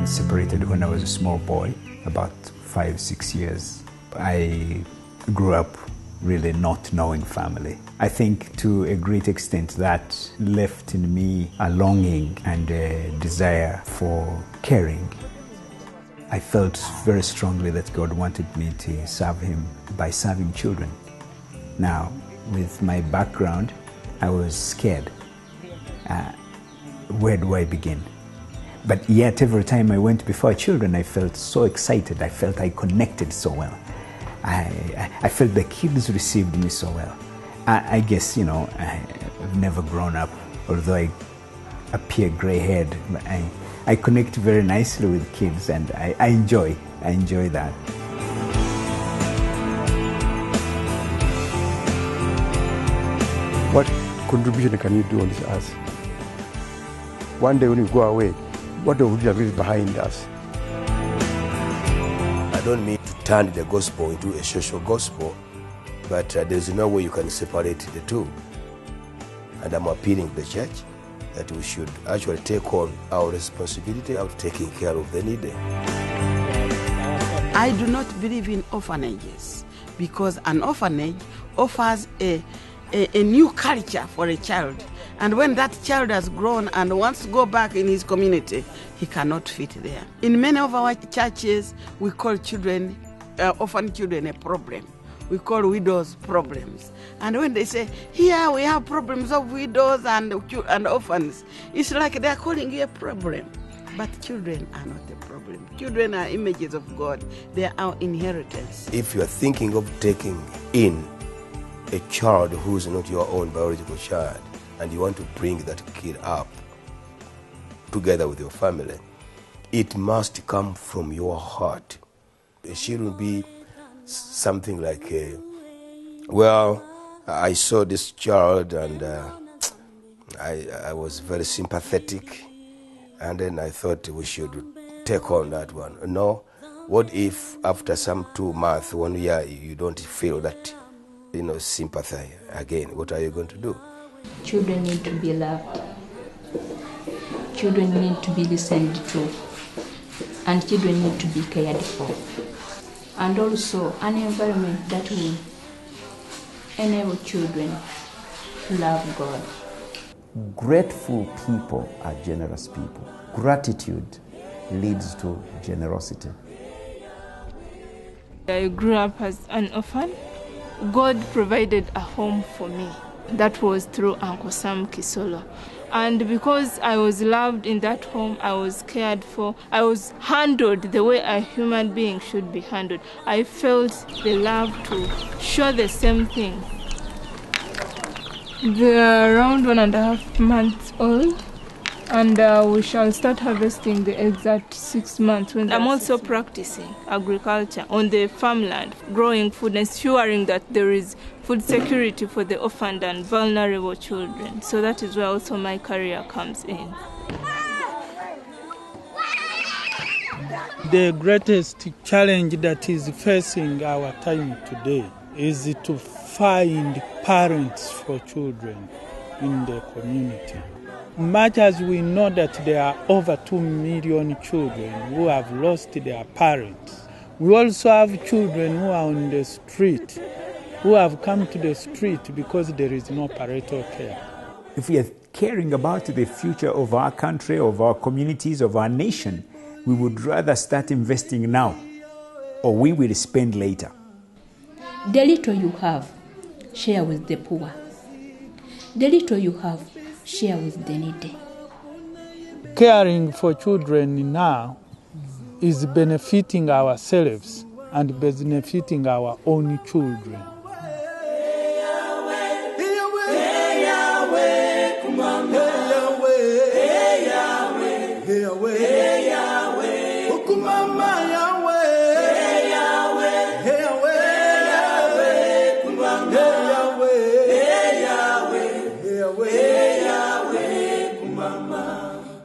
parents separated when I was a small boy, about 5-6 years. I grew up really not knowing family. I think to a great extent that left in me a longing and a desire for caring. I felt very strongly that God wanted me to serve Him by serving children. Now, with my background, I was scared. Where do I begin? But yet, every time I went before children, I felt so excited. I felt I connected so well. I felt the kids received me so well. I guess, I've never grown up, although I appear gray-haired. I connect very nicely with kids, and I enjoy that. What contribution can you do on this earth? One day when you go away, what will you leave behind us? I don't mean to turn the gospel into a social gospel, but there's no way you can separate the two. And I'm appealing to the church that we should actually take on our responsibility of taking care of the needy. I do not believe in orphanages because an orphanage offers a new culture for a child. And when that child has grown and wants to go back in his community, he cannot fit there. In many of our churches, we call children, orphan children, a problem. We call widows problems. And when they say, here we have problems of widows and orphans, it's like they're calling it a problem. But children are not a problem. Children are images of God. They are our inheritance. If you are thinking of taking in a child who is not your own biological child, and you want to bring that kid up together with your family, it must come from your heart. It shouldn't be something like, I saw this child and I was very sympathetic, and then I thought we should take on that one. No, what if after some 2 months, 1 year, you don't feel that, sympathy again? What are you going to do? Children need to be loved. Children need to be listened to. And children need to be cared for. And also an environment that will enable children to love God. Grateful people are generous people. Gratitude leads to generosity. I grew up as an orphan. God provided a home for me. That was through Uncle Sam Kisolo. And because I was loved in that home, I was cared for, I was handled the way a human being should be handled. I felt the love to show the same thing. They are around 1.5 months old, and we shall start harvesting the exact 6 months. I'm also practicing agriculture on the farmland, growing food, ensuring that there is food security for the orphaned and vulnerable children. So that is where also my career comes in. The greatest challenge that is facing our time today is to find parents for children in the community. Much as we know that there are over 2 million children who have lost their parents, we also have children who are on the street, who have come to the street because there is no parental care. If we are caring about the future of our country, of our communities, of our nation, we would rather start investing now, or we will spend later. The little you have, share with the poor. The little you have, share with the needy. Caring for children now is benefiting ourselves and benefiting our own children.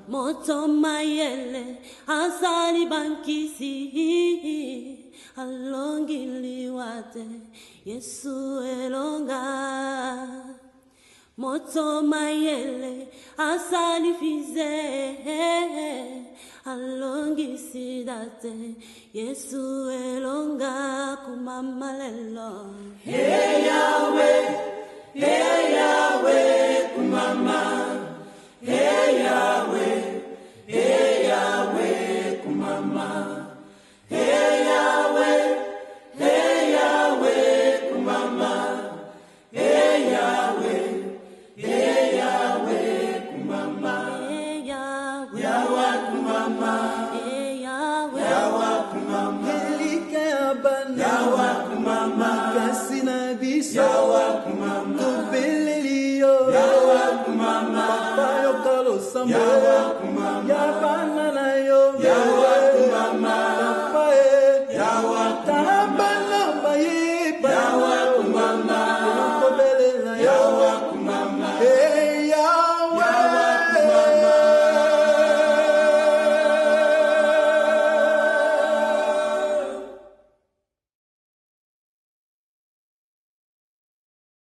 Motomayele asali bankisi alongiliwate Yesu elonga. Motomayele asali fize alongisidate Yesu elonga kumama lelo. Hey Yahweh kumama. Hey Yahweh kumama. Hey Yahweh kumama. Hey Yahweh kumama. Hey Yahweh, Yahweh kumama. hey Yahweh, Yahweh kumama. Elika abana Yahweh kumama. kasina biso Yahweh kumama. tobelelio Yahweh kumama. papayo kalo sambo Yahweh